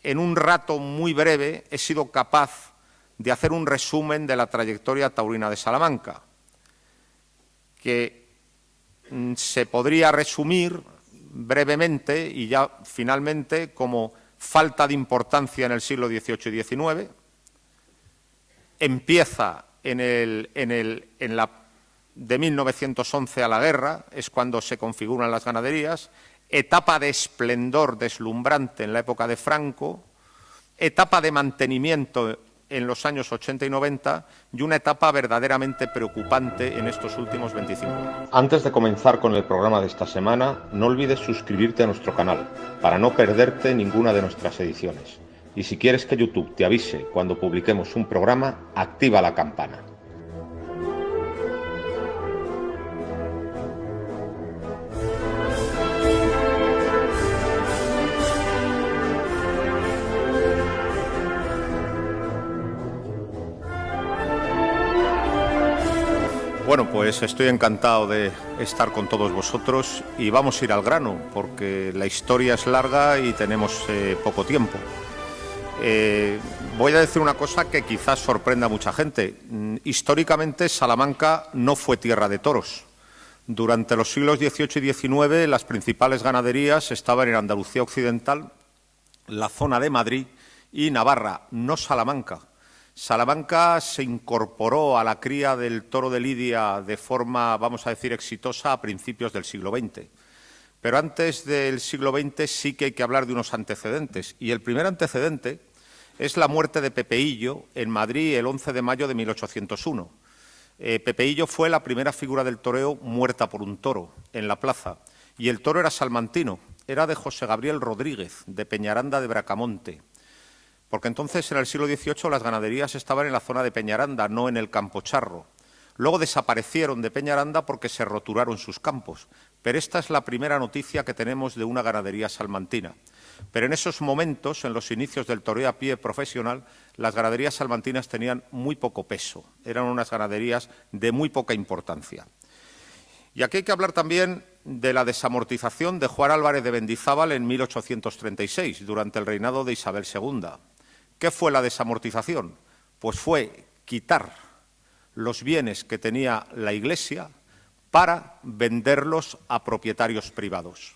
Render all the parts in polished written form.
en un rato muy breve he sido capaz de hacer un resumen de la trayectoria taurina de Salamanca, que se podría resumir brevemente y ya finalmente como falta de importancia en el siglo XVIII y XIX, empieza de 1911 a la guerra, es cuando se configuran las ganaderías, etapa de esplendor deslumbrante en la época de Franco, etapa de mantenimiento en los años 80 y 90 y una etapa verdaderamente preocupante en estos últimos 25 años. Antes de comenzar con el programa de esta semana, no olvides suscribirte a nuestro canal para no perderte ninguna de nuestras ediciones. Y si quieres que YouTube te avise cuando publiquemos un programa, activa la campana. Bueno, pues estoy encantado de estar con todos vosotros y vamos a ir al grano, porque la historia es larga y tenemos poco tiempo. Voy a decir una cosa que quizás sorprenda a mucha gente. Históricamente, Salamanca no fue tierra de toros. Durante los siglos XVIII y XIX, las principales ganaderías estaban en Andalucía Occidental, la zona de Madrid y Navarra, no Salamanca. Salamanca se incorporó a la cría del toro de lidia de forma, vamos a decir, exitosa a principios del siglo XX. Pero antes del siglo XX sí que hay que hablar de unos antecedentes. Y el primer antecedente es la muerte de Pepeillo en Madrid el 11 de mayo de 1801. Pepeillo fue la primera figura del toreo muerta por un toro en la plaza. Y el toro era salmantino, era de José Gabriel Rodríguez, de Peñaranda de Bracamonte. Porque entonces, en el siglo XVIII, las ganaderías estaban en la zona de Peñaranda, no en el Campo Charro. Luego desaparecieron de Peñaranda porque se roturaron sus campos. Pero esta es la primera noticia que tenemos de una ganadería salmantina. Pero en esos momentos, en los inicios del toreo a pie profesional, las ganaderías salmantinas tenían muy poco peso. Eran unas ganaderías de muy poca importancia. Y aquí hay que hablar también de la desamortización de Juan Álvarez de Mendizábal en 1836, durante el reinado de Isabel II. ¿Qué fue la desamortización? Pues fue quitar los bienes que tenía la Iglesia para venderlos a propietarios privados.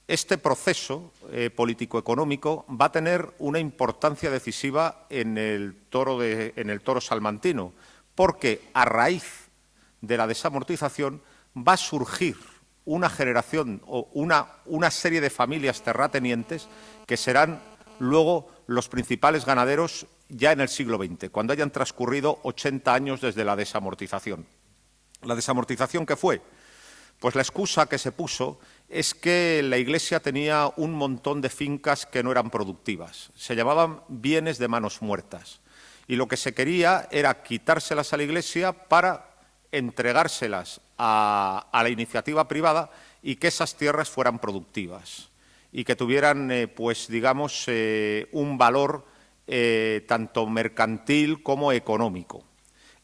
Este proceso político-económico va a tener una importancia decisiva en el toro salmantino, porque a raíz de la desamortización va a surgir una generación o una serie de familias terratenientes que serán luego los principales ganaderos ya en el siglo XX, cuando hayan transcurrido 80 años desde la desamortización. ¿La desamortización qué fue? Pues la excusa que se puso es que la Iglesia tenía un montón de fincas que no eran productivas. Se llamaban bienes de manos muertas. Y lo que se quería era quitárselas a la Iglesia para entregárselas a la iniciativa privada y que esas tierras fueran productivas y que tuvieran, pues digamos, un valor tanto mercantil como económico.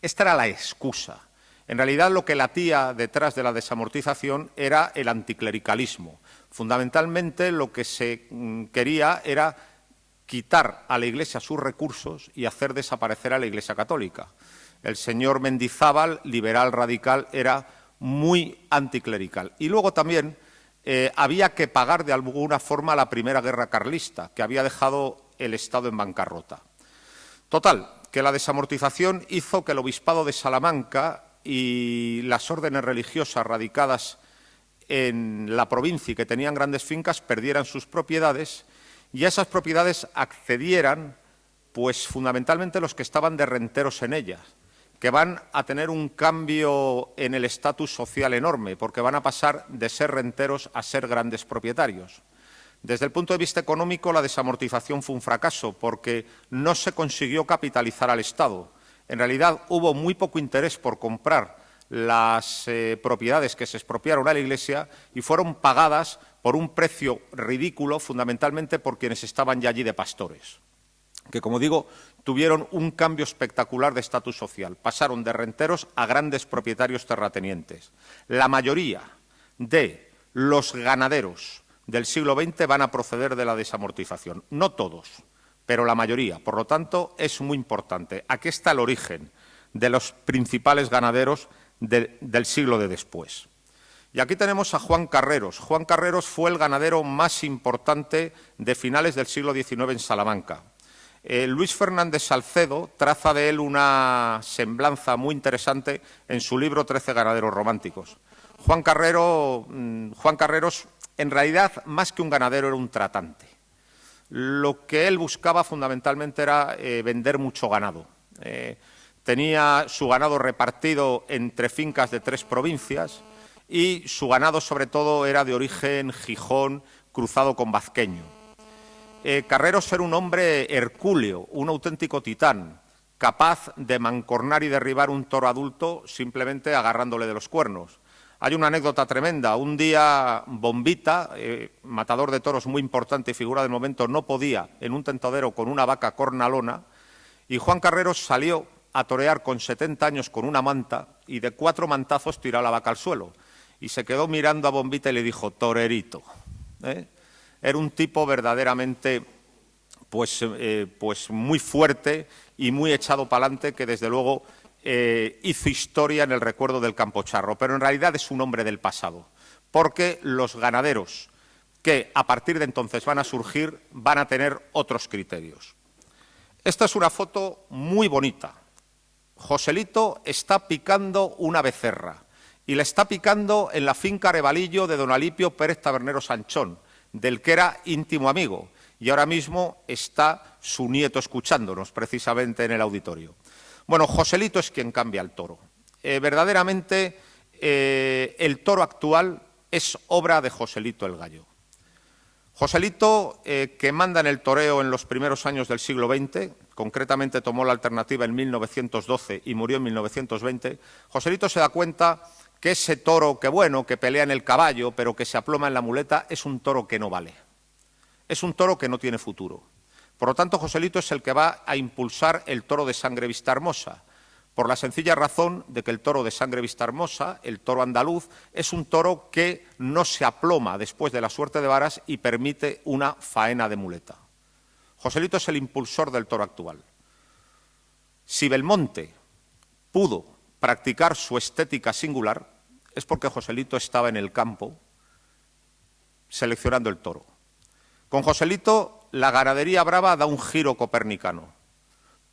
Esta era la excusa. En realidad, lo que latía detrás de la desamortización era el anticlericalismo. Fundamentalmente, lo que se quería era quitar a la Iglesia sus recursos y hacer desaparecer a la Iglesia católica. El señor Mendizábal, liberal radical, era muy anticlerical. Y luego también había que pagar de alguna forma la primera guerra carlista, que había dejado el Estado en bancarrota. Total, que la desamortización hizo que el Obispado de Salamanca y las órdenes religiosas radicadas en la provincia y que tenían grandes fincas perdieran sus propiedades y a esas propiedades accedieran, pues fundamentalmente los que estaban de renteros en ellas, que van a tener un cambio en el estatus social enorme, porque van a pasar de ser renteros a ser grandes propietarios. Desde el punto de vista económico, la desamortización fue un fracaso, porque no se consiguió capitalizar al Estado. En realidad, hubo muy poco interés por comprar las propiedades que se expropiaron a la Iglesia y fueron pagadas por un precio ridículo, fundamentalmente por quienes estaban ya allí de pastores, que, como digo, tuvieron un cambio espectacular de estatus social. Pasaron de renteros a grandes propietarios terratenientes. La mayoría de los ganaderos del siglo XX van a proceder de la desamortización. No todos, pero la mayoría. Por lo tanto, es muy importante. Aquí está el origen de los principales ganaderos del siglo de después. Y aquí tenemos a Juan Carreros. Juan Carreros fue el ganadero más importante de finales del siglo XIX en Salamanca. Luis Fernández Salcedo traza de él una semblanza muy interesante en su libro 13 ganaderos románticos. Juan Carreros, en realidad, más que un ganadero, era un tratante. Lo que él buscaba fundamentalmente era vender mucho ganado. Tenía su ganado repartido entre fincas de 3 provincias y su ganado, sobre todo, era de origen Gijón, cruzado con vazqueño. Carreros era un hombre hercúleo, un auténtico titán, capaz de mancornar y derribar un toro adulto simplemente agarrándole de los cuernos. Hay una anécdota tremenda. Un día Bombita, matador de toros muy importante y figura del momento, no podía en un tentadero con una vaca cornalona y Juan Carreros salió a torear con 70 años con una manta y de 4 mantazos tiró a la vaca al suelo. Y se quedó mirando a Bombita y le dijo, torerito. Era un tipo verdaderamente pues muy fuerte y muy echado para adelante, que desde luego hizo historia en el recuerdo del Campocharro, pero en realidad es un hombre del pasado, porque los ganaderos que a partir de entonces van a surgir van a tener otros criterios. Esta es una foto muy bonita. Joselito está picando una becerra y la está picando en la finca Arevalillo de don Alipio Pérez Tabernero Sanchón, del que era íntimo amigo, y ahora mismo está su nieto escuchándonos precisamente en el auditorio. Bueno, Joselito es quien cambia el toro. Verdaderamente el toro actual es obra de Joselito el Gallo. Joselito, que manda en el toreo en los primeros años del siglo XX, concretamente tomó la alternativa en 1912 y murió en 1920, Joselito se da cuenta que ese toro que pelea en el caballo, pero que se aploma en la muleta, es un toro que no vale. Es un toro que no tiene futuro. Por lo tanto, Joselito es el que va a impulsar el toro de sangre Vistahermosa, por la sencilla razón de que el toro de sangre Vistahermosa, el toro andaluz, es un toro que no se aploma después de la suerte de varas y permite una faena de muleta. Joselito es el impulsor del toro actual. Si Belmonte pudo practicar su estética singular, es porque Joselito estaba en el campo seleccionando el toro. Con Joselito, la ganadería brava da un giro copernicano.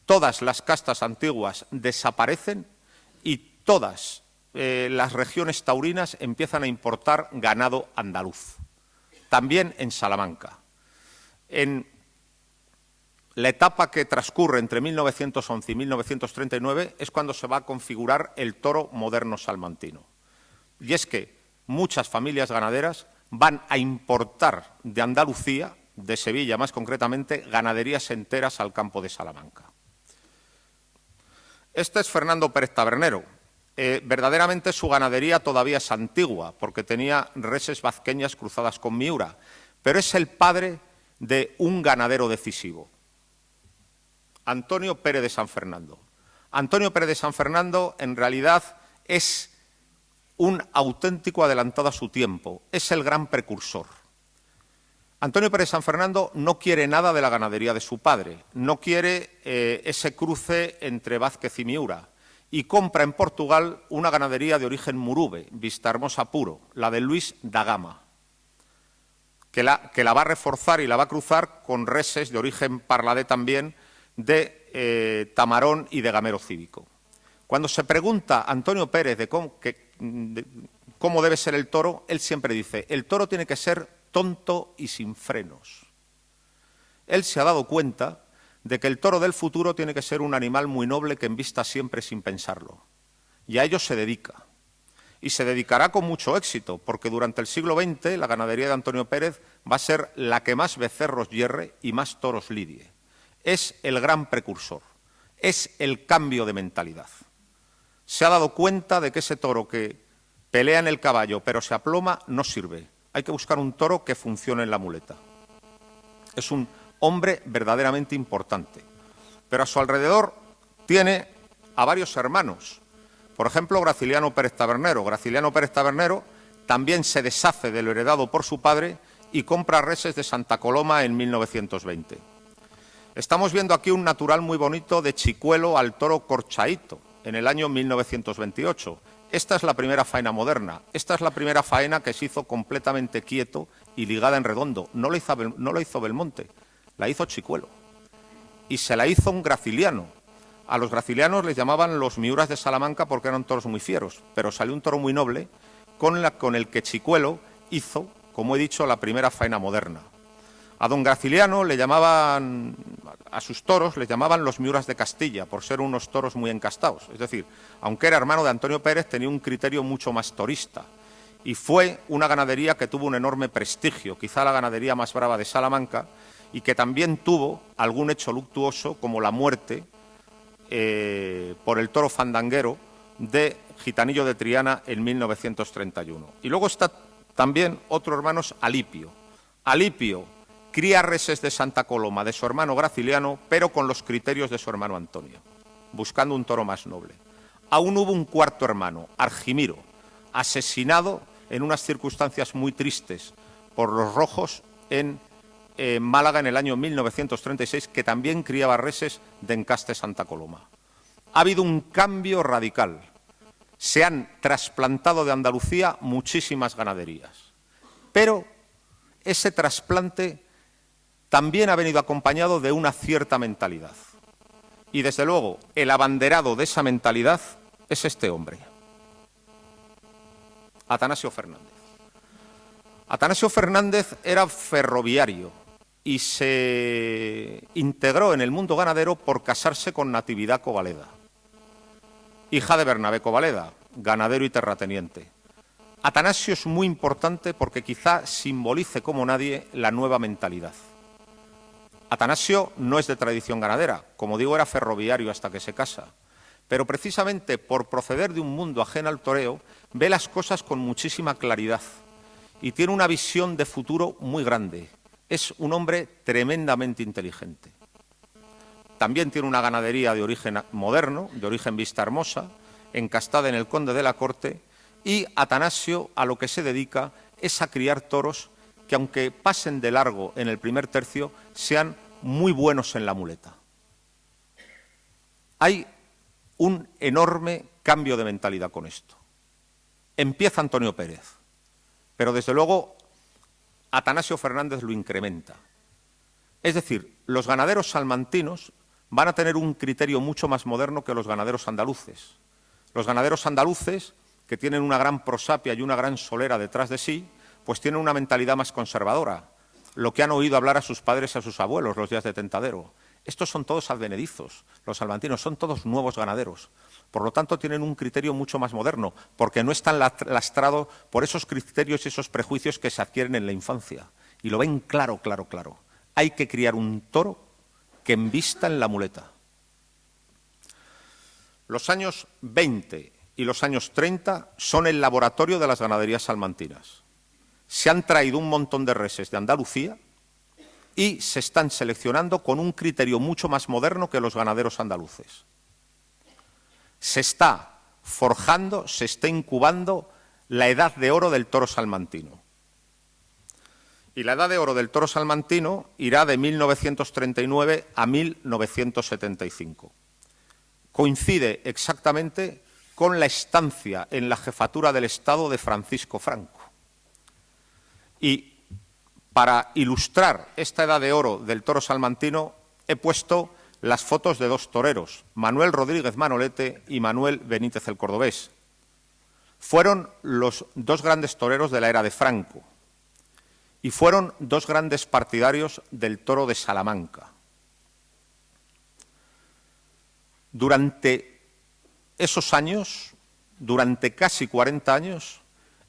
Todas las castas antiguas desaparecen y todas las regiones taurinas empiezan a importar ganado andaluz. También en Salamanca. En la etapa que transcurre entre 1911 y 1939 es cuando se va a configurar el toro moderno salmantino. Y es que muchas familias ganaderas van a importar de Andalucía, de Sevilla más concretamente, ganaderías enteras al campo de Salamanca. Este es Fernando Pérez Tabernero. Verdaderamente su ganadería todavía es antigua, porque tenía reses vazqueñas cruzadas con Miura, pero es el padre de un ganadero decisivo, Antonio Pérez de San Fernando. Antonio Pérez de San Fernando en realidad es un auténtico adelantado a su tiempo, es el gran precursor. Antonio Pérez de San Fernando no quiere nada de la ganadería de su padre, no quiere ese cruce entre Vázquez y Miura, y compra en Portugal una ganadería de origen murube, Vistahermosa puro, la de Luis da Gama, que la va a reforzar y la va a cruzar con reses de origen parladé también, de Tamarón y de Gamero Cívico. Cuando se pregunta a Antonio Pérez de cómo debe ser el toro, él siempre dice, el toro tiene que ser tonto y sin frenos. Él se ha dado cuenta de que el toro del futuro tiene que ser un animal muy noble que embista siempre sin pensarlo. Y a ello se dedica. Y se dedicará con mucho éxito, porque durante el siglo XX la ganadería de Antonio Pérez va a ser la que más becerros hierre y más toros lidie. Es el gran precursor, es el cambio de mentalidad. Se ha dado cuenta de que ese toro que pelea en el caballo pero se aploma no sirve. Hay que buscar un toro que funcione en la muleta. Es un hombre verdaderamente importante. Pero a su alrededor tiene a varios hermanos. Por ejemplo, Graciliano Pérez Tabernero. Graciliano Pérez Tabernero también se deshace de lo heredado por su padre y compra reses de Santa Coloma en 1920. Estamos viendo aquí un natural muy bonito de Chicuelo al toro Corchaíto en el año 1928. Esta es la primera faena moderna. Esta es la primera faena que se hizo completamente quieto y ligada en redondo. No la hizo Belmonte, la hizo Chicuelo. Y se la hizo un graciliano. A los gracilianos les llamaban los miuras de Salamanca porque eran toros muy fieros, pero salió un toro muy noble con el que Chicuelo hizo, como he dicho, la primera faena moderna. A don Graciliano le llamaban, a sus toros les llamaban los miuras de Castilla, por ser unos toros muy encastados. Es decir, aunque era hermano de Antonio Pérez, tenía un criterio mucho más torista. Y fue una ganadería que tuvo un enorme prestigio, quizá la ganadería más brava de Salamanca, y que también tuvo algún hecho luctuoso, como la muerte por el toro fandanguero de Gitanillo de Triana en 1931. Y luego está también otro hermano, Alipio. Alipio cría reses de Santa Coloma de su hermano Graciliano, pero con los criterios de su hermano Antonio, buscando un toro más noble. Aún hubo un cuarto hermano, Argimiro, asesinado en unas circunstancias muy tristes por los rojos en Málaga en el año 1936, que también criaba reses de encaste Santa Coloma. Ha habido un cambio radical. Se han trasplantado de Andalucía muchísimas ganaderías, pero ese trasplante también ha venido acompañado de una cierta mentalidad. Y desde luego, el abanderado de esa mentalidad es este hombre, Atanasio Fernández. Atanasio Fernández era ferroviario y se integró en el mundo ganadero por casarse con Natividad Covaleda, hija de Bernabé Covaleda, ganadero y terrateniente. Atanasio es muy importante porque quizá simbolice como nadie la nueva mentalidad. Atanasio no es de tradición ganadera, como digo, era ferroviario hasta que se casa, pero precisamente por proceder de un mundo ajeno al toreo, ve las cosas con muchísima claridad y tiene una visión de futuro muy grande. Es un hombre tremendamente inteligente. También tiene una ganadería de origen moderno, de origen Vistahermosa, encastada en el Conde de la Corte, y Atanasio a lo que se dedica es a criar toros que, aunque pasen de largo en el primer tercio, sean muy buenos en la muleta. Hay un enorme cambio de mentalidad con esto. Empieza Antonio Pérez, pero desde luego Atanasio Fernández lo incrementa. Es decir, los ganaderos salmantinos van a tener un criterio mucho más moderno que los ganaderos andaluces. Los ganaderos andaluces, que tienen una gran prosapia y una gran solera detrás de sí, pues tienen una mentalidad más conservadora, lo que han oído hablar a sus padres y a sus abuelos los días de Tentadero. Estos son todos advenedizos, los salmantinos son todos nuevos ganaderos. Por lo tanto, tienen un criterio mucho más moderno, porque no están lastrados por esos criterios y esos prejuicios que se adquieren en la infancia. Y lo ven claro, claro, claro. Hay que criar un toro que embista en la muleta. Los años 20 y los años 30 son el laboratorio de las ganaderías salmantinas. Se han traído un montón de reses de Andalucía y se están seleccionando con un criterio mucho más moderno que los ganaderos andaluces. Se está forjando, se está incubando la edad de oro del toro salmantino. Y la edad de oro del toro salmantino irá de 1939 a 1975. Coincide exactamente con la estancia en la jefatura del Estado de Francisco Franco. Y para ilustrar esta edad de oro del toro salmantino he puesto las fotos de dos toreros, Manuel Rodríguez Manolete y Manuel Benítez el Cordobés. Fueron los dos grandes toreros de la era de Franco y fueron dos grandes partidarios del toro de Salamanca. Durante esos años, durante casi 40 años,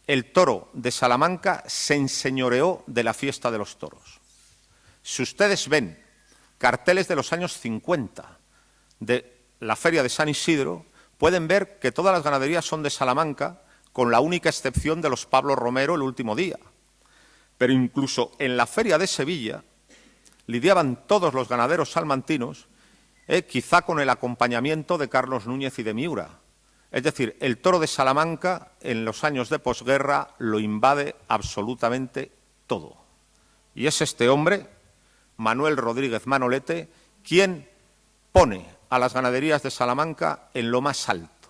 el toro de Salamanca se enseñoreó de la fiesta de los toros. Si ustedes ven carteles de los años 50 de la Feria de San Isidro, pueden ver que todas las ganaderías son de Salamanca, con la única excepción de los Pablo Romero el último día. Pero incluso en la Feria de Sevilla lidiaban todos los ganaderos salmantinos, quizá con el acompañamiento de Carlos Núñez y de Miura. Es decir, el toro de Salamanca en los años de posguerra lo invade absolutamente todo. Y es este hombre, Manuel Rodríguez Manolete, quien pone a las ganaderías de Salamanca en lo más alto.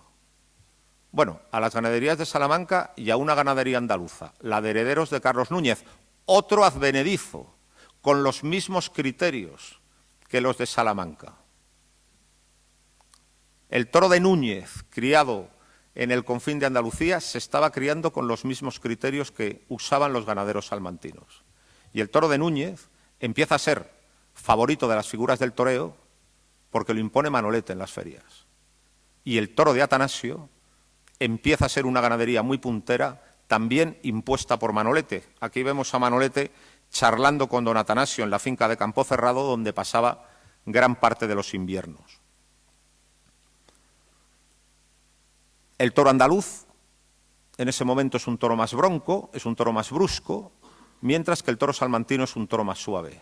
Bueno, a las ganaderías de Salamanca y a una ganadería andaluza, la de Herederos de Carlos Núñez, otro advenedizo, con los mismos criterios que los de Salamanca. El toro de Núñez, criado en el confín de Andalucía, se estaba criando con los mismos criterios que usaban los ganaderos salmantinos. Y el toro de Núñez empieza a ser favorito de las figuras del toreo porque lo impone Manolete en las ferias. Y el toro de Atanasio empieza a ser una ganadería muy puntera, también impuesta por Manolete. Aquí vemos a Manolete charlando con don Atanasio en la finca de Campocerrado, donde pasaba gran parte de los inviernos. El toro andaluz, en ese momento, es un toro más bronco, es un toro más brusco, mientras que el toro salmantino es un toro más suave.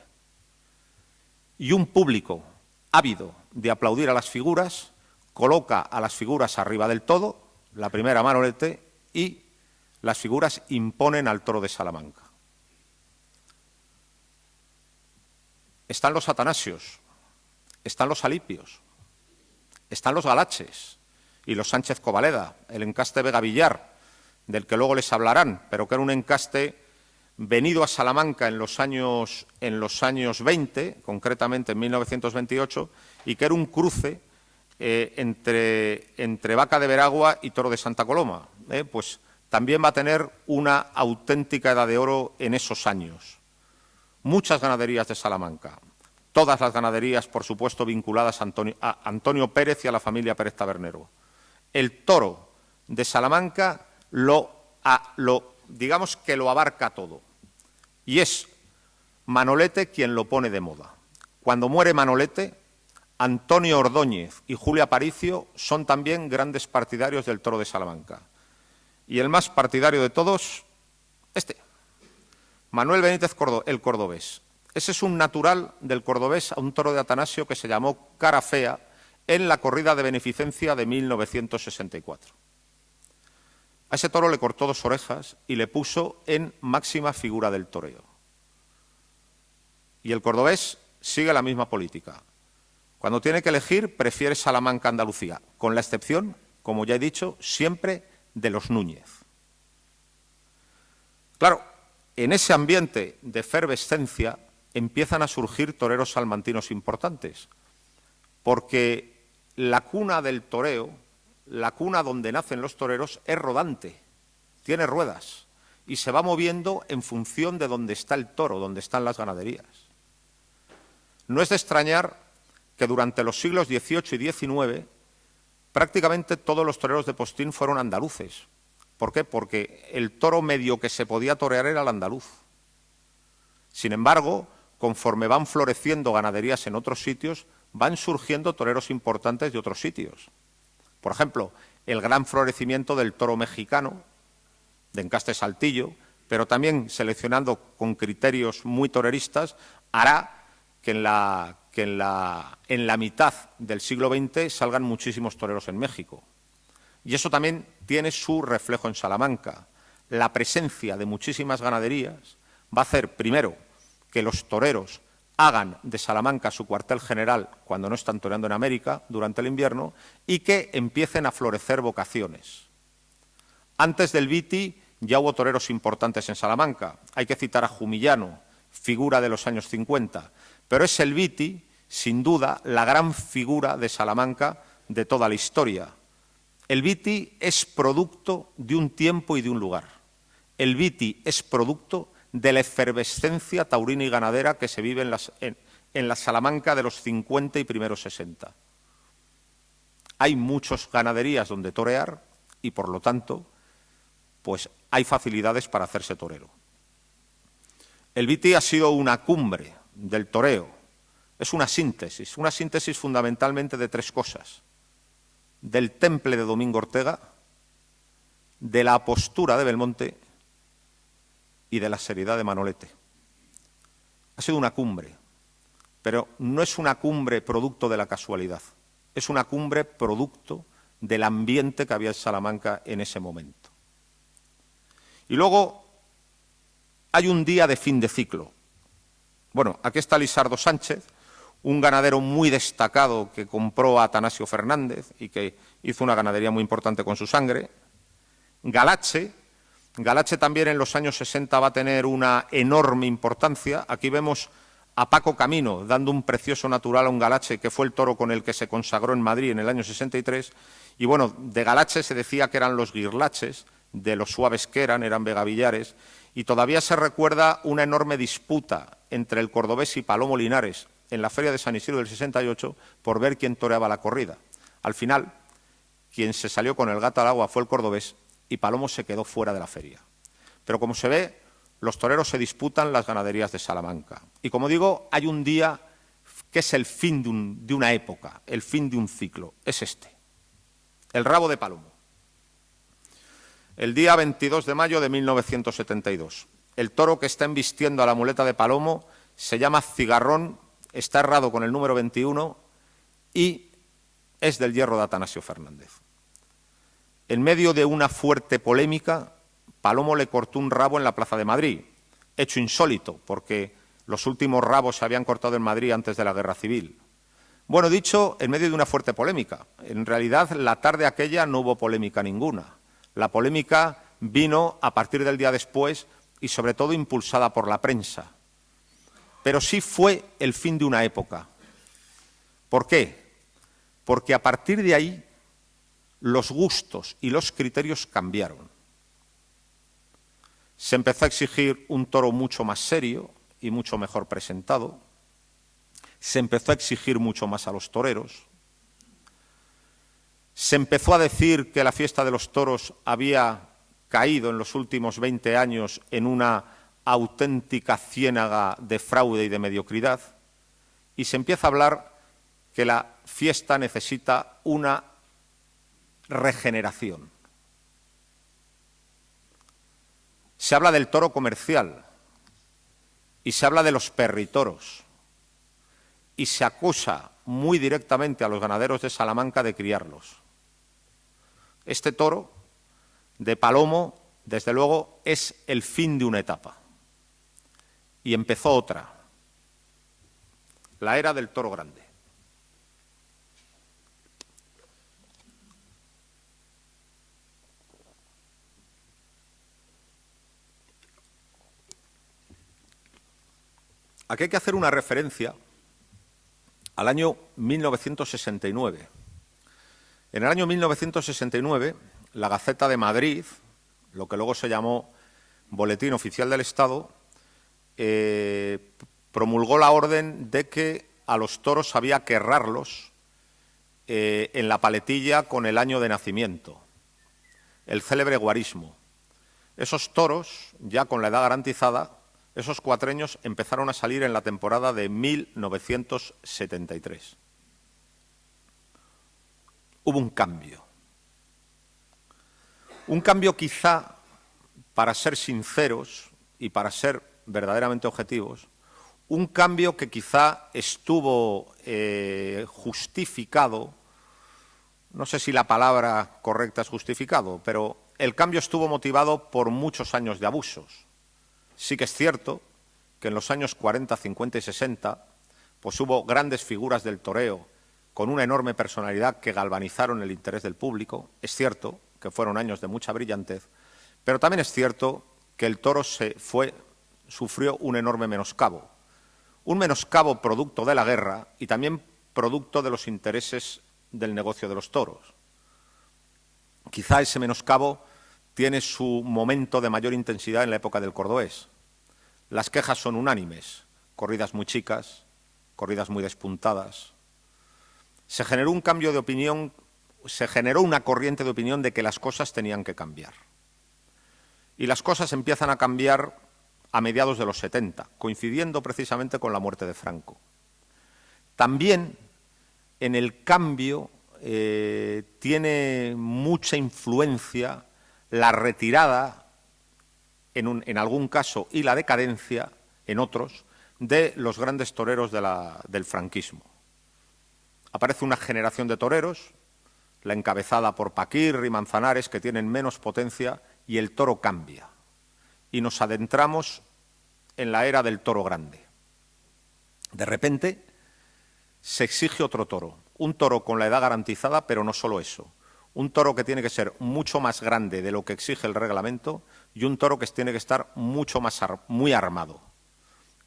Y un público ávido de aplaudir a las figuras coloca a las figuras arriba del todo, la primera Manolete, y las figuras imponen al toro de Salamanca. Están los Atanasios, están los Alipios, están los Galaches y los Sánchez Covaleda, el encaste Vega Villar, del que luego les hablarán, pero que era un encaste venido a Salamanca en los años 20, concretamente en 1928, y que era un cruce entre vaca de Veragua y toro de Santa Coloma. Pues también va a tener una auténtica edad de oro en esos años. Muchas ganaderías de Salamanca, todas las ganaderías, por supuesto, vinculadas a Antonio Pérez y a la familia Pérez Tabernero. El toro de Salamanca digamos que lo abarca todo. Y es Manolete quien lo pone de moda. Cuando muere Manolete, Antonio Ordóñez y Julio Aparicio son también grandes partidarios del toro de Salamanca. Y el más partidario de todos, Manuel Benítez el Cordobés. Ese es un natural del Cordobés a un toro de Atanasio que se llamó Cara Fea en la corrida de beneficencia de 1964. A ese toro le cortó 2 orejas y le puso en máxima figura del toreo. Y el cordobés sigue la misma política. Cuando tiene que elegir, prefiere Salamanca-Andalucía, con la excepción, como ya he dicho, siempre de los Núñez. Claro, en ese ambiente de efervescencia empiezan a surgir toreros salmantinos importantes, porque la cuna del toreo, la cuna donde nacen los toreros, es rodante, tiene ruedas y se va moviendo en función de dónde está el toro, dónde están las ganaderías. No es de extrañar que durante los siglos XVIII y XIX prácticamente todos los toreros de postín fueron andaluces. ¿Por qué? Porque el toro medio que se podía torear era el andaluz. Sin embargo, conforme van floreciendo ganaderías en otros sitios, van surgiendo toreros importantes de otros sitios. Por ejemplo, el gran florecimiento del toro mexicano, de encaste Saltillo, pero también seleccionando con criterios muy toreristas, hará que en la mitad del siglo XX salgan muchísimos toreros en México. Y eso también tiene su reflejo en Salamanca. La presencia de muchísimas ganaderías va a hacer, primero, que los toreros hagan de Salamanca su cuartel general cuando no están toreando en América durante el invierno y que empiecen a florecer vocaciones. Antes del Viti ya hubo toreros importantes en Salamanca. Hay que citar a Jumillano, figura de los años 50, pero es el Viti, sin duda, la gran figura de Salamanca de toda la historia. El Viti es producto de un tiempo y de un lugar. El Viti es producto de la efervescencia taurina y ganadera que se vive en la Salamanca de los 50 y primeros 60. Hay muchas ganaderías donde torear y, por lo tanto, pues hay facilidades para hacerse torero. El Viti ha sido una cumbre del toreo. Es una síntesis fundamentalmente de 3 cosas. Del temple de Domingo Ortega, de la postura de Belmonte y de la seriedad de Manolete. Ha sido una cumbre, pero no es una cumbre producto de la casualidad, es una cumbre producto del ambiente que había en Salamanca en ese momento. Y luego hay un día de fin de ciclo, Bueno, aquí está Lisardo Sánchez, un ganadero muy destacado que compró a Atanasio Fernández y que hizo una ganadería muy importante con su sangre. Galache también en los años 60 va a tener una enorme importancia. Aquí vemos a Paco Camino dando un precioso natural a un Galache, que fue el toro con el que se consagró en Madrid en el año 63. Y bueno, de Galache se decía que eran los guirlaches, de los suaves que eran vegavillares, y todavía se recuerda una enorme disputa entre el cordobés y Palomo Linares en la Feria de San Isidro del 68 por ver quién toreaba la corrida. Al final, quien se salió con el gato al agua fue el cordobés y Palomo se quedó fuera de la feria. Pero como se ve, los toreros se disputan las ganaderías de Salamanca. Y como digo, hay un día que es el fin de una época, el fin de un ciclo. Es este, el rabo de Palomo. El día 22 de mayo de 1972. El toro que está embistiendo a la muleta de Palomo se llama Cigarrón, está herrado con el número 21 y es del hierro de Atanasio Fernández. En medio de una fuerte polémica, Palomo le cortó un rabo en la Plaza de Madrid, hecho insólito, porque los últimos rabos se habían cortado en Madrid antes de la Guerra Civil. Bueno, dicho, en medio de una fuerte polémica. En realidad, la tarde aquella no hubo polémica ninguna. La polémica vino a partir del día después y, sobre todo, impulsada por la prensa. Pero sí fue el fin de una época. ¿Por qué? Porque a partir de ahí los gustos y los criterios cambiaron. Se empezó a exigir un toro mucho más serio y mucho mejor presentado. Se empezó a exigir mucho más a los toreros. Se empezó a decir que la fiesta de los toros había caído en los últimos 20 años en una auténtica ciénaga de fraude y de mediocridad. Y se empieza a hablar que la fiesta necesita una regeneración. Se habla del toro comercial y se habla de los perritoros y se acusa muy directamente a los ganaderos de Salamanca de criarlos. Este toro de Palomo, desde luego, es el fin de una etapa y empezó otra, la era del toro grande. Aquí hay que hacer una referencia al año 1969. En el año 1969, la Gaceta de Madrid, lo que luego se llamó Boletín Oficial del Estado, promulgó la orden de que a los toros había que herrarlos en la paletilla con el año de nacimiento, el célebre guarismo. Esos toros, ya con la edad garantizada, esos cuatreños empezaron a salir en la temporada de 1973. Hubo un cambio quizá, para ser sinceros y para ser verdaderamente objetivos, un cambio que quizá estuvo justificado, no sé si la palabra correcta es justificado, pero el cambio estuvo motivado por muchos años de abusos. Sí que es cierto que en los años 40, 50 y 60 pues hubo grandes figuras del toreo con una enorme personalidad que galvanizaron el interés del público. Es cierto que fueron años de mucha brillantez, pero también es cierto que el toro sufrió un enorme menoscabo. Un menoscabo producto de la guerra y también producto de los intereses del negocio de los toros. Quizá ese menoscabo tiene su momento de mayor intensidad en la época del cordobés. Las quejas son unánimes, corridas muy chicas, corridas muy despuntadas. Se generó un cambio de opinión, se generó una corriente de opinión de que las cosas tenían que cambiar. Y las cosas empiezan a cambiar a mediados de los 70, coincidiendo precisamente con la muerte de Franco. También en el cambio tiene mucha influencia la retirada, en algún caso, y la decadencia, en otros, de los grandes toreros del franquismo. Aparece una generación de toreros, la encabezada por Paquirri y Manzanares, que tienen menos potencia, y el toro cambia. Y nos adentramos en la era del toro grande. De repente se exige otro toro, un toro con la edad garantizada, pero no solo eso, un toro que tiene que ser mucho más grande de lo que exige el reglamento y un toro que tiene que estar muy armado.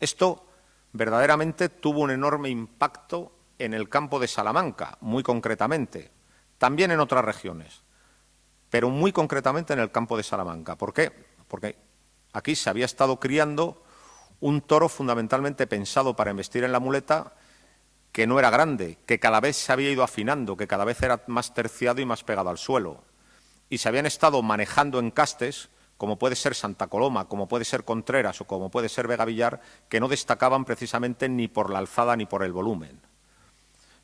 Esto verdaderamente tuvo un enorme impacto en el campo de Salamanca, muy concretamente, también en otras regiones, pero muy concretamente en el campo de Salamanca. ¿Por qué? Porque aquí se había estado criando un toro fundamentalmente pensado para embestir en la muleta, que no era grande, que cada vez se había ido afinando, que cada vez era más terciado y más pegado al suelo. Y se habían estado manejando encastes, como puede ser Santa Coloma, como puede ser Contreras o como puede ser Vega Villar, que no destacaban precisamente ni por la alzada ni por el volumen.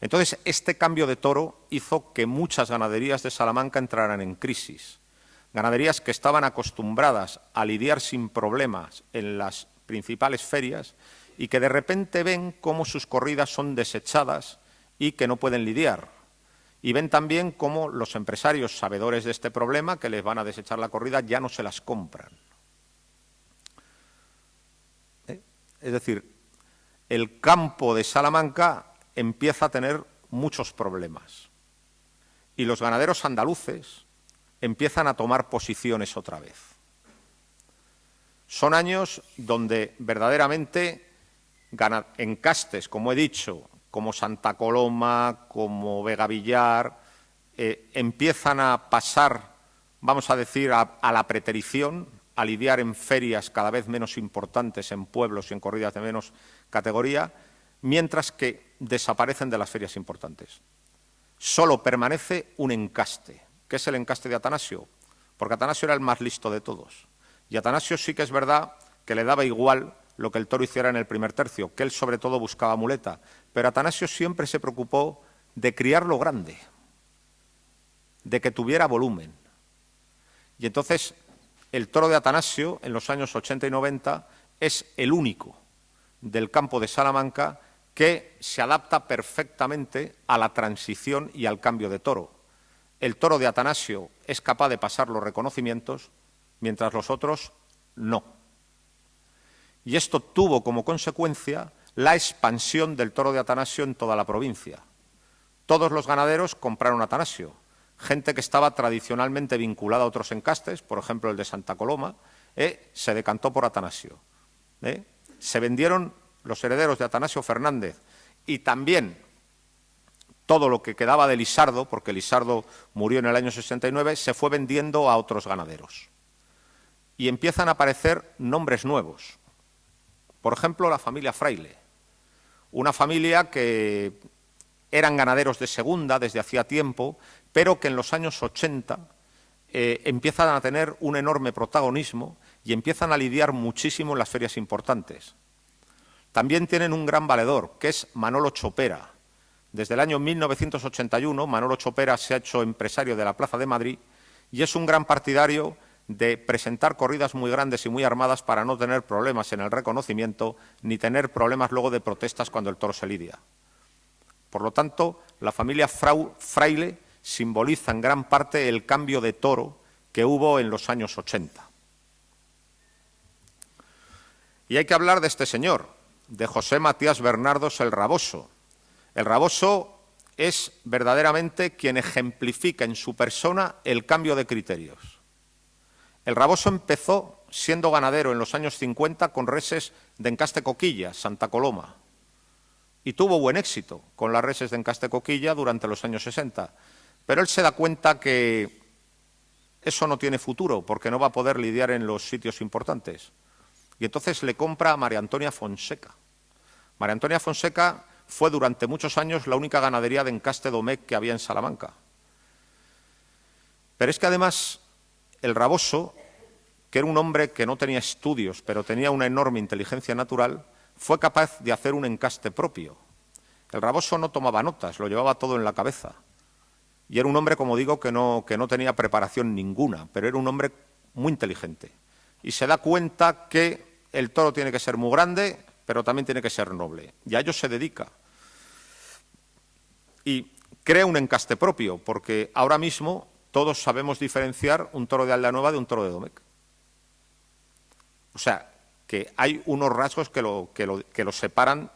Entonces, este cambio de toro hizo que muchas ganaderías de Salamanca entraran en crisis. Ganaderías que estaban acostumbradas a lidiar sin problemas en las principales ferias y que de repente ven cómo sus corridas son desechadas y que no pueden lidiar. Y ven también cómo los empresarios sabedores de este problema, que les van a desechar la corrida, ya no se las compran. Es decir, el campo de Salamanca empieza a tener muchos problemas y los ganaderos andaluces empiezan a tomar posiciones otra vez. Son años donde verdaderamente encastes, como he dicho, como Santa Coloma, como Vega Villar, empiezan a pasar, vamos a decir, a la preterición, a lidiar en ferias cada vez menos importantes, en pueblos y en corridas de menos categoría, mientras que desaparecen de las ferias importantes. Solo permanece un encaste, que es el encaste de Atanasio, porque Atanasio era el más listo de todos. Y Atanasio sí que es verdad que le daba igual lo que el toro hiciera en el primer tercio, que él sobre todo buscaba muleta. Pero Atanasio siempre se preocupó de criarlo grande, de que tuviera volumen. Y entonces el toro de Atanasio, en los años 80 y 90, es el único del campo de Salamanca que se adapta perfectamente a la transición y al cambio de toro. El toro de Atanasio es capaz de pasar los reconocimientos, mientras los otros no. Y esto tuvo como consecuencia la expansión del toro de Atanasio en toda la provincia. Todos los ganaderos compraron Atanasio. Gente que estaba tradicionalmente vinculada a otros encastes, por ejemplo el de Santa Coloma, se decantó por Atanasio. Se vendieron los herederos de Atanasio Fernández y también todo lo que quedaba de Lisardo, porque Lisardo murió en el año 69, se fue vendiendo a otros ganaderos. Y empiezan a aparecer nombres nuevos. Por ejemplo, la familia Fraile, una familia que eran ganaderos de segunda desde hacía tiempo, pero que en los años 80 empiezan a tener un enorme protagonismo y empiezan a lidiar muchísimo en las ferias importantes. También tienen un gran valedor, que es Manolo Chopera. Desde el año 1981, Manolo Chopera se ha hecho empresario de la Plaza de Madrid y es un gran partidario de presentar corridas muy grandes y muy armadas para no tener problemas en el reconocimiento ni tener problemas luego de protestas cuando el toro se lidia. Por lo tanto, la familia Fraile simboliza en gran parte el cambio de toro que hubo en los años 80. Y hay que hablar de este señor, de José Matías Bernardos el Raboso. El Raboso es verdaderamente quien ejemplifica en su persona el cambio de criterios. El Raboso empezó siendo ganadero en los años 50 con reses de encaste coquilla, Santa Coloma, y tuvo buen éxito con las reses de encaste coquilla durante los años 60. Pero él se da cuenta que eso no tiene futuro porque no va a poder lidiar en los sitios importantes. Y entonces le compra a María Antonia Fonseca. María Antonia Fonseca fue durante muchos años la única ganadería de encaste domecq que había en Salamanca. Pero es que además el Raboso, que era un hombre que no tenía estudios, pero tenía una enorme inteligencia natural, fue capaz de hacer un encaste propio. El Raboso no tomaba notas, lo llevaba todo en la cabeza. Y era un hombre, como digo, que no tenía preparación ninguna, pero era un hombre muy inteligente. Y se da cuenta que el toro tiene que ser muy grande, pero también tiene que ser noble. Y a ello se dedica. Y crea un encaste propio, porque ahora mismo todos sabemos diferenciar un toro de Aldeanueva de un toro de domecq. O sea, que hay unos rasgos que lo separan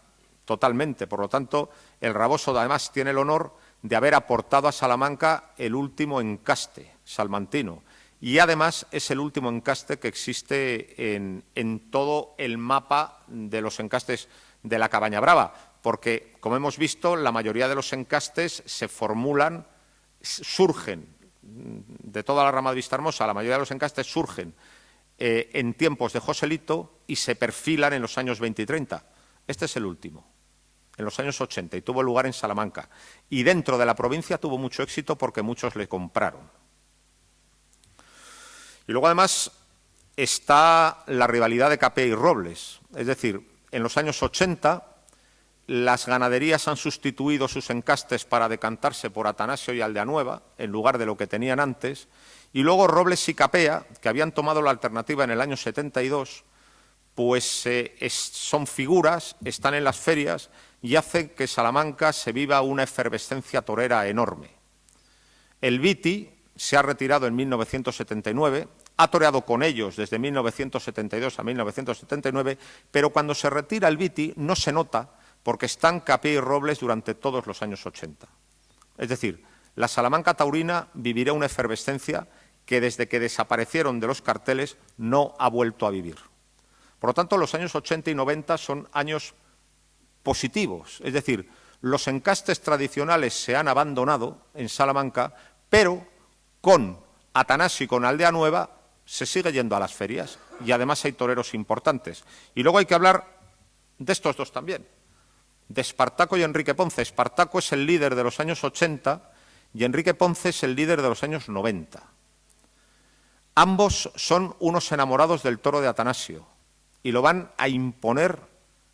totalmente. Por lo tanto, el Raboso además tiene el honor de haber aportado a Salamanca el último encaste salmantino. Y además es el último encaste que existe en todo el mapa de los encastes de la Cabaña Brava, porque, como hemos visto, la mayoría de los encastes se formulan, surgen de toda la rama de Vistahermosa, la mayoría de los encastes surgen en tiempos de Joselito y se perfilan en los años 20 y 30. Este es el último, en los años 80, y tuvo lugar en Salamanca. Y dentro de la provincia tuvo mucho éxito porque muchos le compraron. Y luego, además, está la rivalidad de Capea y Robles. Es decir, en los años 80, las ganaderías han sustituido sus encastes para decantarse por Atanasio y Aldeanueva, en lugar de lo que tenían antes. Y luego Robles y Capea, que habían tomado la alternativa en el año 72, pues son figuras, están en las ferias y hacen que Salamanca se viva una efervescencia torera enorme. El Viti se ha retirado en 1979, ha toreado con ellos desde 1972 a 1979, pero cuando se retira el Viti no se nota porque están Capea y Robles durante todos los años 80. Es decir, la Salamanca taurina vivirá una efervescencia que desde que desaparecieron de los carteles no ha vuelto a vivir. Por lo tanto, los años 80 y 90 son años positivos, es decir, los encastes tradicionales se han abandonado en Salamanca, pero con Atanasio y con Aldeanueva se sigue yendo a las ferias y además hay toreros importantes. Y luego hay que hablar de estos dos también, de Espartaco y Enrique Ponce. Espartaco es el líder de los años 80 y Enrique Ponce es el líder de los años 90. Ambos son unos enamorados del toro de Atanasio y lo van a imponer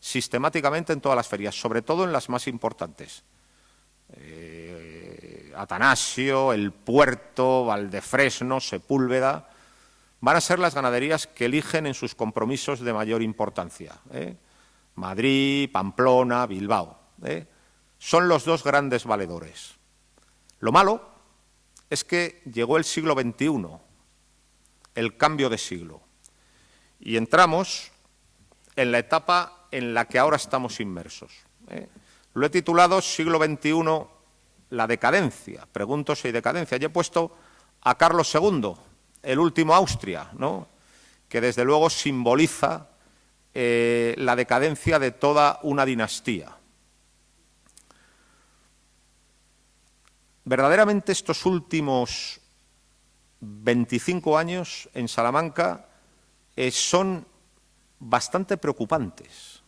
sistemáticamente en todas las ferias, sobre todo en las más importantes. Atanasio, El Puerto, Valdefresno, Sepúlveda, van a ser las ganaderías que eligen en sus compromisos de mayor importancia. Madrid, Pamplona, Bilbao. Son los dos grandes valedores. Lo malo es que llegó el siglo XXI, el cambio de siglo, y entramos en la etapa en la que ahora estamos inmersos. Lo he titulado Siglo XXI, la decadencia. Pregunto si hay decadencia. Y he puesto a Carlos II, el último Austria, ¿no?, que desde luego simboliza la decadencia de toda una dinastía. Verdaderamente estos últimos 25 años en Salamanca son bastante preocupantes.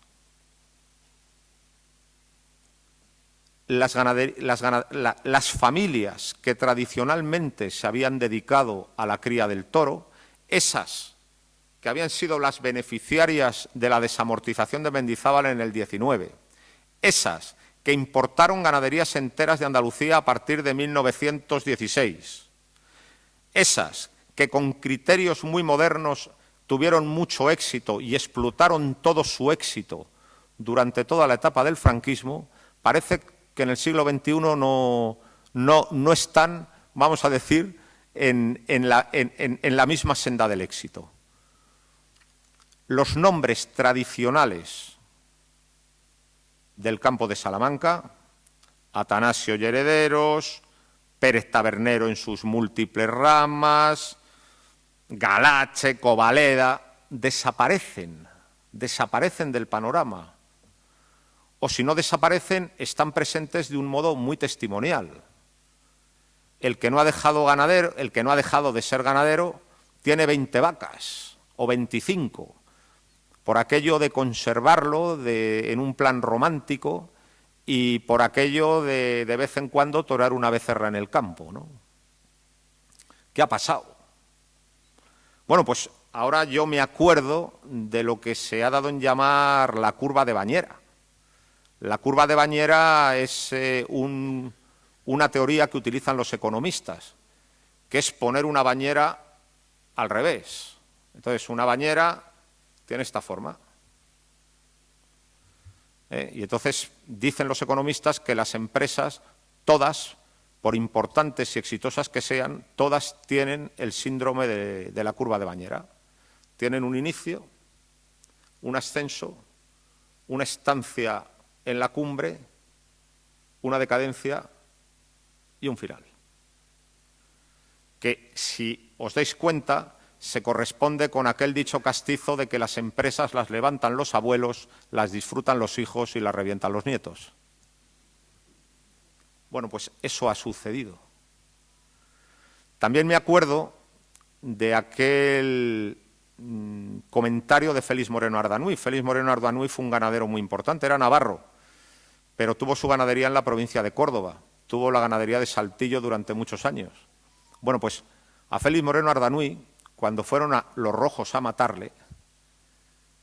Las familias que tradicionalmente se habían dedicado a la cría del toro, esas que habían sido las beneficiarias de la desamortización de Mendizábal en el 19, esas que importaron ganaderías enteras de Andalucía a partir de 1916, esas que con criterios muy modernos tuvieron mucho éxito y explotaron todo su éxito durante toda la etapa del franquismo, parece que en el siglo XXI no están, vamos a decir, en la misma senda del éxito. Los nombres tradicionales del campo de Salamanca, Atanasio y Herederos, Pérez Tabernero en sus múltiples ramas, Galache, Covaleda, desaparecen del panorama. O si no desaparecen, están presentes de un modo muy testimonial. El que no ha dejado de ser ganadero, tiene 20 vacas o 25, por aquello de conservarlo en un plan romántico y por aquello de vez en cuando torear una becerra en el campo, ¿no? ¿Qué ha pasado? Bueno, pues ahora yo me acuerdo de lo que se ha dado en llamar la curva de Bañera. La curva de Bañera es una teoría que utilizan los economistas, que es poner una bañera al revés. Entonces, una bañera tiene esta forma. Y entonces dicen los economistas que las empresas, todas, por importantes y exitosas que sean, todas tienen el síndrome de la curva de Bañera. Tienen un inicio, un ascenso, una estancia en la cumbre, una decadencia y un final. Que, si os dais cuenta, se corresponde con aquel dicho castizo de que las empresas las levantan los abuelos, las disfrutan los hijos y las revientan los nietos. Bueno, pues eso ha sucedido. También me acuerdo de aquel comentario de Félix Moreno Ardanuy. Félix Moreno Ardanuy fue un ganadero muy importante, era navarro, pero tuvo su ganadería en la provincia de Córdoba, tuvo la ganadería de Saltillo durante muchos años. Bueno, pues a Félix Moreno Ardanuy, cuando fueron los rojos a matarle,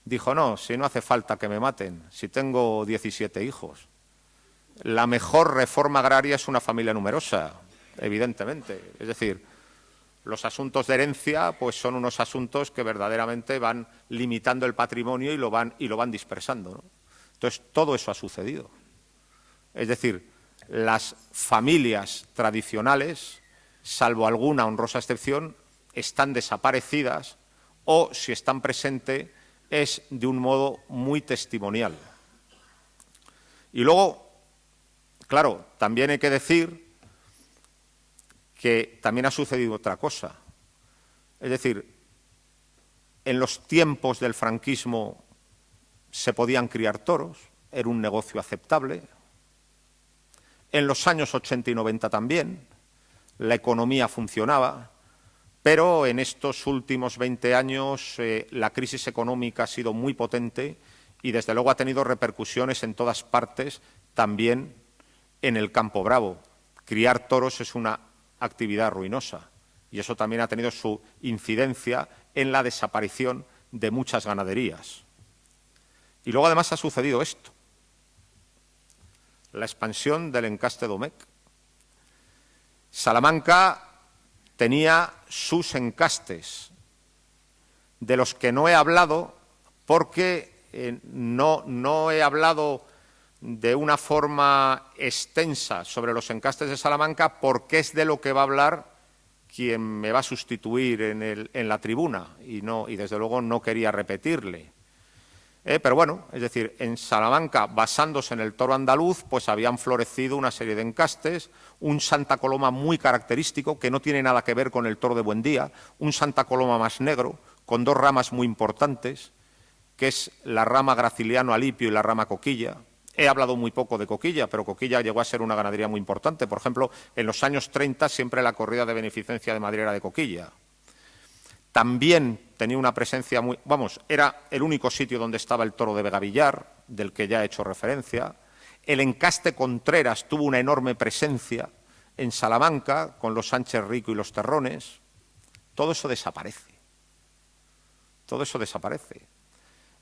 dijo: no, si no hace falta que me maten, si tengo 17 hijos. La mejor reforma agraria es una familia numerosa, evidentemente. Es decir, los asuntos de herencia pues son unos asuntos que verdaderamente van limitando el patrimonio y lo van dispersando, ¿no? Entonces, todo eso ha sucedido. Es decir, las familias tradicionales, salvo alguna honrosa excepción, están desaparecidas o, si están presentes, es de un modo muy testimonial. Y luego, claro, también hay que decir que también ha sucedido otra cosa. Es decir, en los tiempos del franquismo se podían criar toros, era un negocio aceptable. En los años 80 y 90 también, la economía funcionaba, pero en estos últimos 20 años la crisis económica ha sido muy potente y, desde luego, ha tenido repercusiones en todas partes, también en el campo bravo. Criar toros es una actividad ruinosa y eso también ha tenido su incidencia en la desaparición de muchas ganaderías. Y luego, además, ha sucedido esto: la expansión del encaste Domecq. Salamanca tenía sus encastes, de los que no he hablado porque no he hablado de una forma extensa sobre los encastes de Salamanca, porque es de lo que va a hablar quien me va a sustituir en la tribuna y desde luego no quería repetirle. Pero bueno, es decir, en Salamanca, basándose en el toro andaluz, pues habían florecido una serie de encastes, un Santa Coloma muy característico, que no tiene nada que ver con el toro de Buendía, un Santa Coloma más negro, con dos ramas muy importantes, que es la rama Graciliano Alipio y la rama Coquilla. He hablado muy poco de Coquilla, pero Coquilla llegó a ser una ganadería muy importante. Por ejemplo, en los años 30 siempre la corrida de beneficencia de Madrid era de Coquilla. También tenía una presencia muy... era el único sitio donde estaba el toro de Vegavillar, del que ya he hecho referencia. El encaste Contreras tuvo una enorme presencia en Salamanca, con los Sánchez Rico y los Terrones. Todo eso desaparece. Todo eso desaparece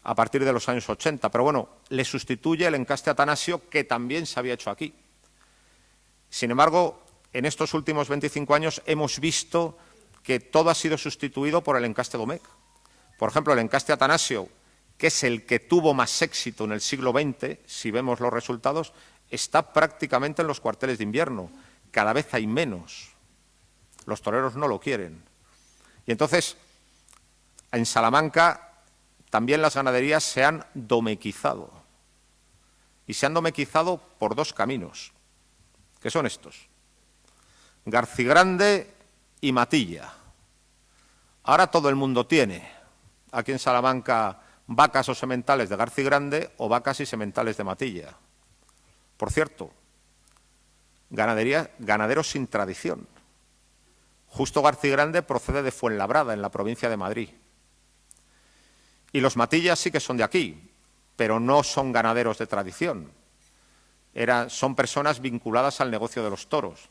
a partir de los años 80. Pero bueno, le sustituye el encaste Atanasio, que también se había hecho aquí. Sin embargo, en estos últimos 25 años hemos visto que todo ha sido sustituido por el encaste Domecq. Por ejemplo, el encaste Atanasio, que es el que tuvo más éxito en el siglo XX, si vemos los resultados, está prácticamente en los cuarteles de invierno. Cada vez hay menos. Los toreros no lo quieren. Y entonces, en Salamanca también las ganaderías se han domequizado. Y se han domequizado por dos caminos, que son estos: Garcigrande y Matilla. Ahora todo el mundo tiene aquí en Salamanca vacas o sementales de Garcigrande o vacas y sementales de Matilla. Por cierto, ganaderos sin tradición. Justo Garcigrande procede de Fuenlabrada, en la provincia de Madrid. Y los Matillas sí que son de aquí, pero no son ganaderos de tradición. Son personas vinculadas al negocio de los toros.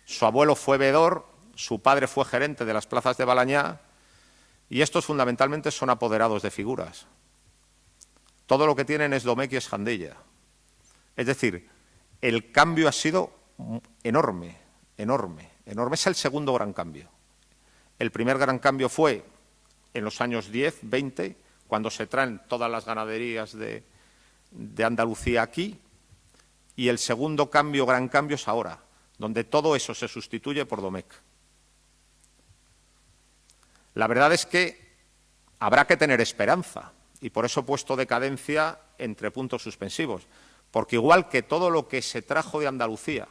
Su abuelo fue veedor, su padre fue gerente de las plazas de Balañá, y estos fundamentalmente son apoderados de figuras. Todo lo que tienen es Domecq y es Jandilla. Es decir, el cambio ha sido enorme, enorme, enorme. Es el segundo gran cambio. El primer gran cambio fue en los años 10, 20, cuando se traen todas las ganaderías de Andalucía aquí, y el segundo cambio, gran cambio, es ahora, donde todo eso se sustituye por Domecq. La verdad es que habrá que tener esperanza, y por eso he puesto decadencia entre puntos suspensivos, porque igual que todo lo que se trajo de Andalucía,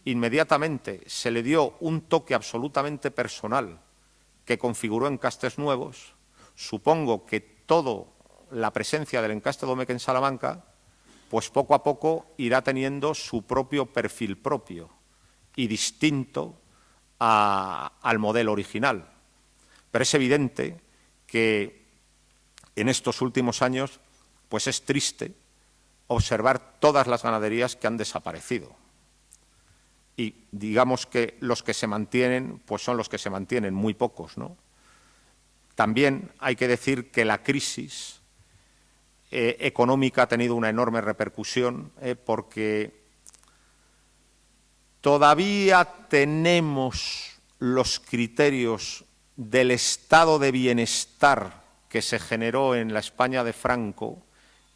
inmediatamente se le dio un toque absolutamente personal que configuró encastes nuevos, supongo que toda la presencia del encaste Domecq en Salamanca, pues poco a poco irá teniendo su propio perfil propio y distinto al modelo original. Pero es evidente que en estos últimos años pues es triste observar todas las ganaderías que han desaparecido. Y digamos que los que se mantienen, pues son los que se mantienen, muy pocos, ¿no? También hay que decir que la crisis económica ha tenido una enorme repercusión porque todavía tenemos los criterios del estado de bienestar que se generó en la España de Franco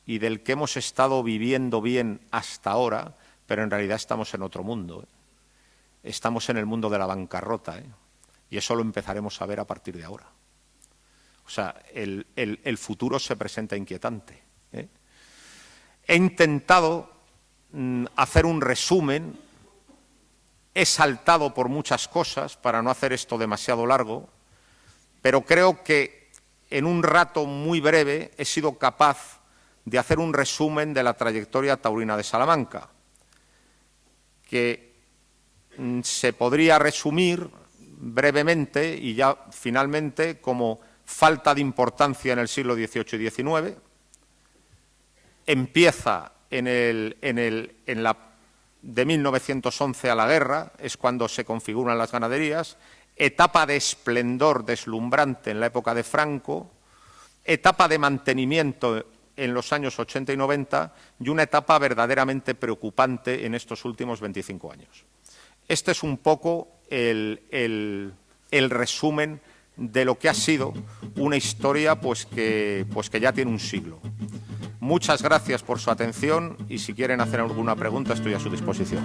y del que hemos estado viviendo bien hasta ahora, pero en realidad estamos en otro mundo. Estamos en el mundo de la bancarrota, y eso lo empezaremos a ver a partir de ahora. O sea, el futuro se presenta inquietante. He intentado hacer un resumen, he saltado por muchas cosas para no hacer esto demasiado largo, pero creo que en un rato muy breve he sido capaz de hacer un resumen de la trayectoria taurina de Salamanca, que se podría resumir brevemente y ya finalmente como falta de importancia en el siglo XVIII y XIX, empieza de 1911 a la guerra, es cuando se configuran las ganaderías, etapa de esplendor deslumbrante en la época de Franco, etapa de mantenimiento en los años 80 y 90 y una etapa verdaderamente preocupante en estos últimos 25 años. Este es un poco el resumen de lo que ha sido una historia pues que ya tiene un siglo. Muchas gracias por su atención y si quieren hacer alguna pregunta estoy a su disposición.